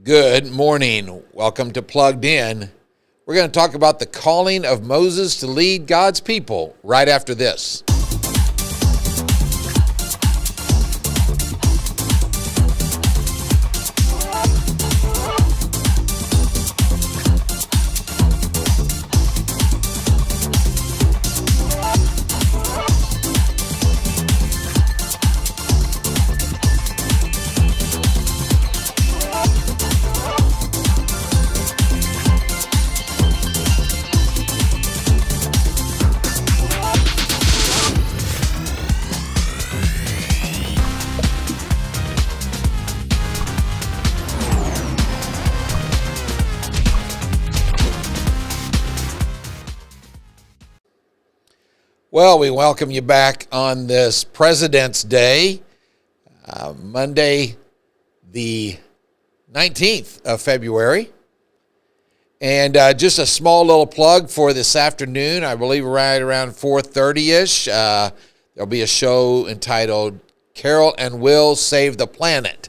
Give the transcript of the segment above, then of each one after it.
Good morning. Welcome to Plugged In. We're going to talk about the calling of Moses to lead God's people right after this. Well, we welcome you back on this President's Day, Monday, the 19th of February. And just a small little plug for this afternoon, I believe right around 4:30-ish, there'll be a show entitled Carol and Will Save the Planet.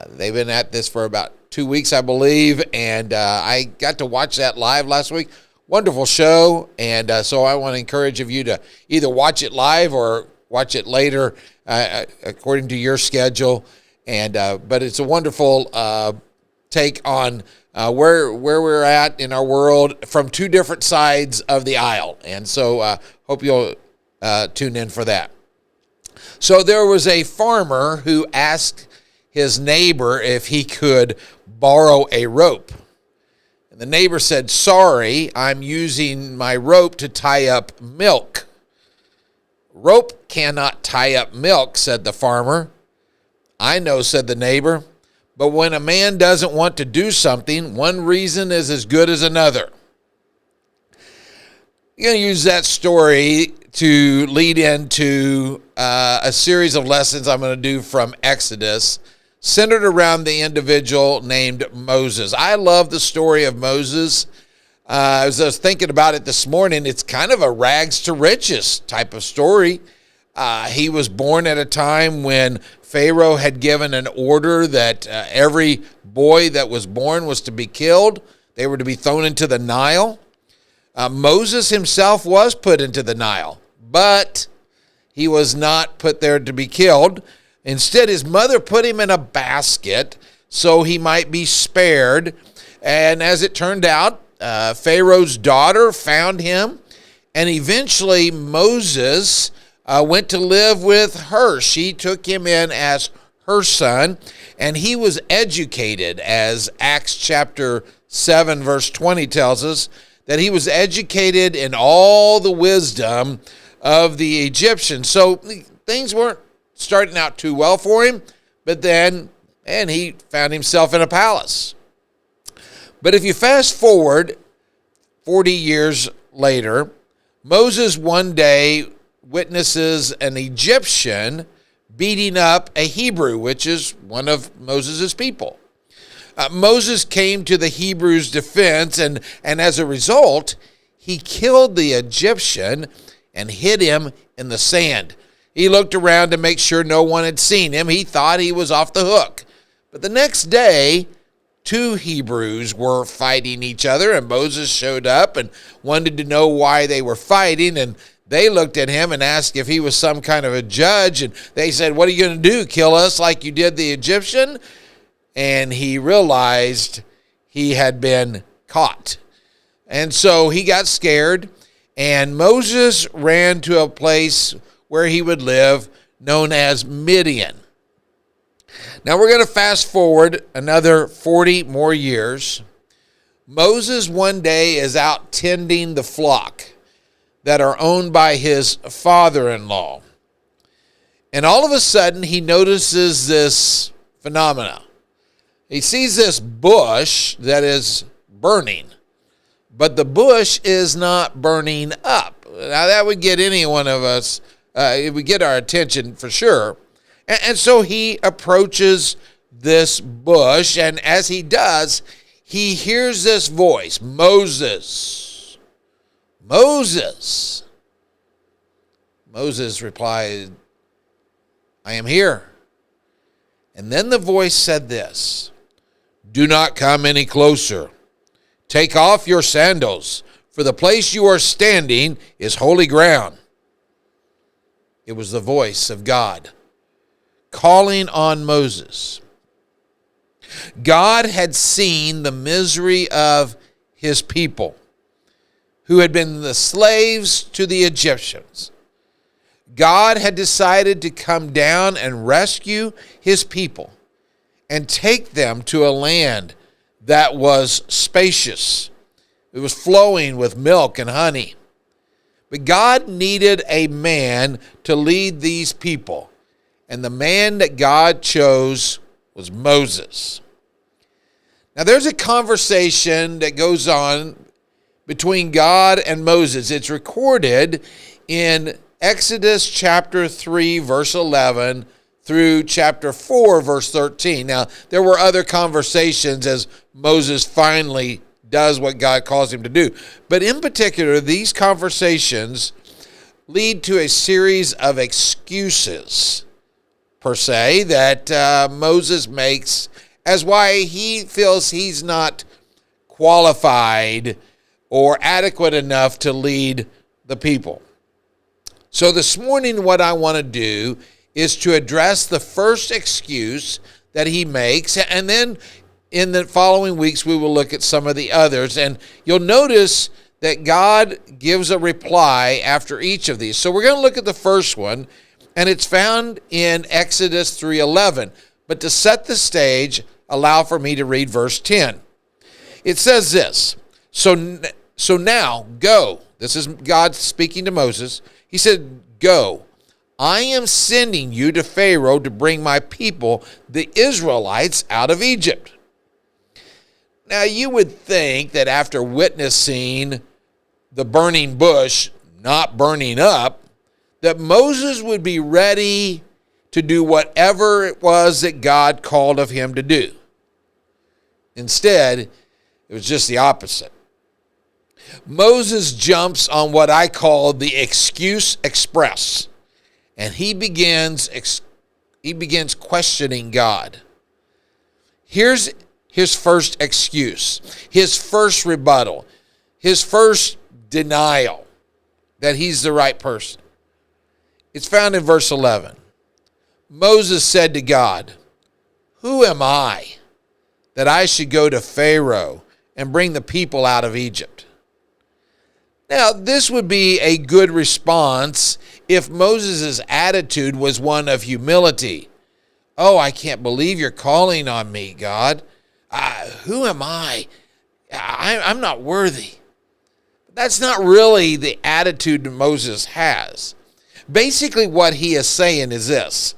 They've been at this for about 2 weeks, I believe, and I got to watch that live last week. Wonderful show, and so I want to encourage you to either watch it live or watch it later according to your schedule. And but it's a wonderful take on where we're at in our world from two different sides of the aisle. And so hope you'll tune in for that. So there was a farmer who asked his neighbor if he could borrow a rope. The neighbor said, "Sorry, I'm using my rope to tie up milk." "Rope cannot tie up milk," said the farmer. "I know," said the neighbor, "but when a man doesn't want to do something, one reason is as good as another." I'm going to use that story to lead into a series of lessons I'm going to do from Exodus, centered around the individual named Moses. I love the story of Moses. As I was thinking about it this morning, it's kind of a rags to riches type of story. He was born at a time when Pharaoh had given an order that every boy that was born was to be killed. They were to be thrown into the Nile. Moses himself was put into the Nile, but he was not put there to be killed. Instead, his mother put him in a basket so he might be spared. And as it turned out, Pharaoh's daughter found him. And eventually, Moses went to live with her. She took him in as her son. And he was educated, as Acts chapter 7, verse 20 tells us, that he was educated in all the wisdom of the Egyptians. So things weren't starting out too well for him, but then, and he found himself in a palace. But if you fast forward 40 years later, Moses one day witnesses an Egyptian beating up a Hebrew, which is one of Moses' people. Moses came to the Hebrew's defense, and as a result, he killed the Egyptian and hid him in the sand. He looked around to make sure no one had seen him. He thought he was off the hook. But the next day, two Hebrews were fighting each other, and Moses showed up and wanted to know why they were fighting, and they looked at him and asked if he was some kind of a judge, and they said, "What are you going to do, kill us like you did the Egyptian?" And he realized he had been caught. And so he got scared, and Moses ran to a place where he would live, known as Midian. Now we're going to fast forward another 40 more years. Moses one day is out tending the flock that are owned by his father-in-law. And all of a sudden he notices this phenomena. He sees this bush that is burning, but the bush is not burning up. Now that would get any one of us, it would get our attention for sure. And so he approaches this bush, and as he does, he hears this voice, "Moses, Moses." Moses replied, "I am here." And then the voice said this, Do not come any closer. Take off your sandals, for the place you are standing is holy ground. It was the voice of God calling on Moses. God had seen the misery of his people, who had been the slaves to the Egyptians. God had decided to come down and rescue his people and take them to a land that was spacious. It was flowing with milk and honey. But God needed a man to lead these people, and the man that God chose was Moses. Now there's a conversation that goes on between God and Moses. It's recorded in Exodus chapter 3, verse 11 through chapter 4, verse 13. Now, there were other conversations as Moses finally does what God calls him to do. But in particular, these conversations lead to a series of excuses, per se, that Moses makes as why he feels he's not qualified or adequate enough to lead the people. So this morning, what I want to do is to address the first excuse that he makes, and then in the following weeks we will look at some of the others. And you'll notice that God gives a reply after each of these. So we're going to look at the first one, and it's found in Exodus 3:11. But to set the stage, allow for me to read verse 10. It says this, So now, go. This is God speaking to Moses. He said, Go. I am sending you to Pharaoh to bring my people, the Israelites, out of Egypt. Now, you would think that after witnessing the burning bush not burning up, that Moses would be ready to do whatever it was that God called of him to do. Instead, it was just the opposite. Moses jumps on what I call the excuse express, and he begins questioning God. Here's his first excuse, his first rebuttal, his first denial that he's the right person. It's found in verse 11. Moses said to God, Who am I that I should go to Pharaoh and bring the people out of Egypt? Now, this would be a good response if Moses' attitude was one of humility. Oh, I can't believe you're calling on me, God. Who am I? I'm not worthy. That's not really the attitude that Moses has. Basically, what he is saying is this.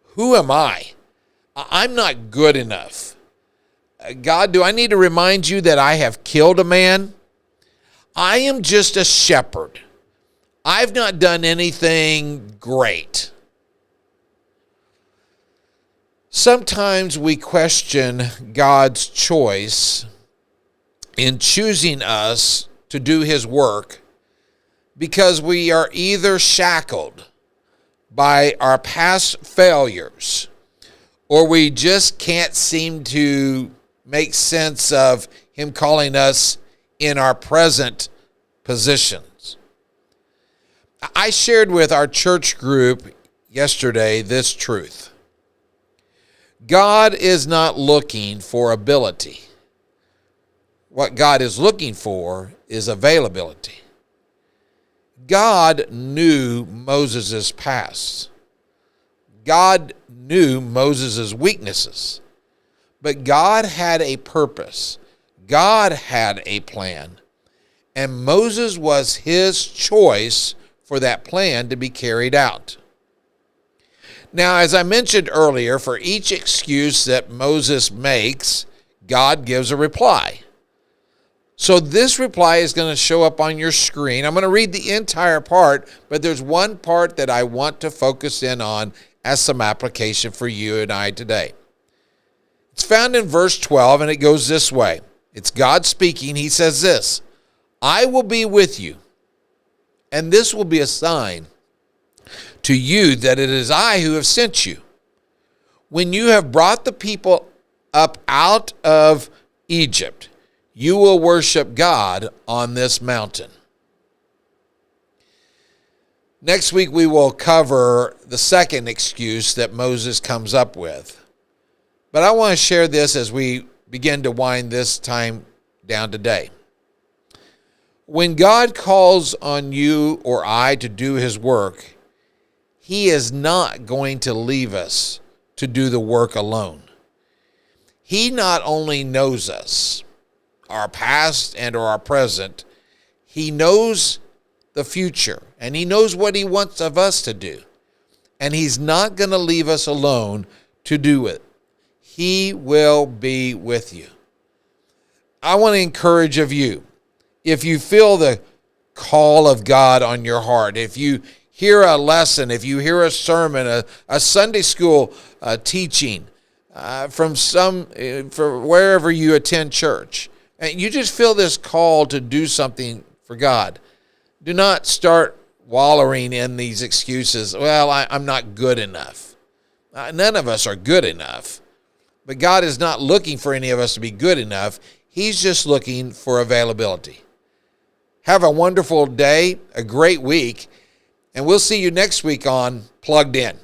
Who am I? I'm not good enough. God, do I need to remind you that I have killed a man? I am just a shepherd. I've not done anything great. Sometimes we question God's choice in choosing us to do his work because we are either shackled by our past failures or we just can't seem to make sense of him calling us in our present positions. I shared with our church group yesterday this truth. God is not looking for ability. What God is looking for is availability. God knew Moses' past. God knew Moses' weaknesses. But God had a purpose. God had a plan. And Moses was his choice for that plan to be carried out. Now, as I mentioned earlier, for each excuse that Moses makes, God gives a reply. So this reply is going to show up on your screen. I'm going to read the entire part, but there's one part that I want to focus in on as some application for you and I today. It's found in verse 12, and it goes this way. It's God speaking. He says this, I will be with you, and this will be a sign to you that it is I who have sent you. When you have brought the people up out of Egypt. You will worship God on this mountain. Next week, we will cover the second excuse that Moses comes up with. But I want to share this as we begin to wind this time down today. When God calls on you or I to do his work, he is not going to leave us to do the work alone. He not only knows us, our past and or our present, he knows the future, and he knows what he wants of us to do. And he's not going to leave us alone to do it. He will be with you. I want to encourage of you, if you feel the call of God on your heart, if you hear a lesson, if you hear a sermon, a Sunday school teaching from wherever you attend church, and you just feel this call to do something for God, do not start wallowing in these excuses. Well, I'm not good enough. None of us are good enough. But God is not looking for any of us to be good enough. He's just looking for availability. Have a wonderful day, a great week, and we'll see you next week on Plugged In.